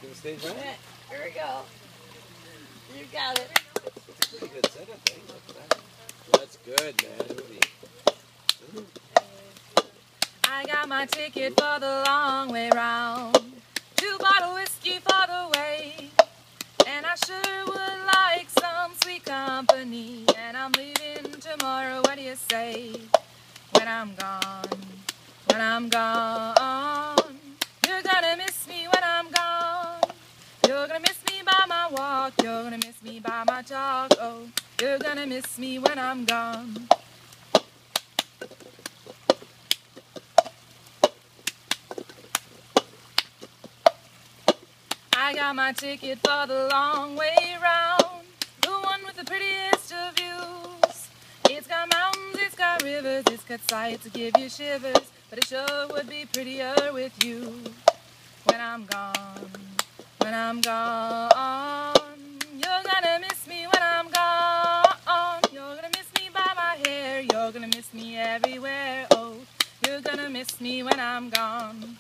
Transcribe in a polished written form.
to the stage, right? Here we go. You got it. It's a pretty good setup, eh? Look at that. That's good, man. Really. I got my ticket for the long way round. 2 bottle whiskey for the way. And I sure would like some sweet company. And I'm leaving tomorrow, what do you say? When I'm gone, when I'm gone. You're gonna miss me when I'm gone. You're gonna miss me by my walk. You're gonna miss me by my talk. Oh, you're gonna miss me when I'm gone. I got my ticket for the long way round, the one with the prettiest of views. It's got mountains, it's got rivers, it's got sights to give you shivers, but it sure would be prettier with you. When I'm gone, when I'm gone, you're gonna miss me when I'm gone. You're gonna miss me by my hair, you're gonna miss me everywhere. Oh, you're gonna miss me when I'm gone.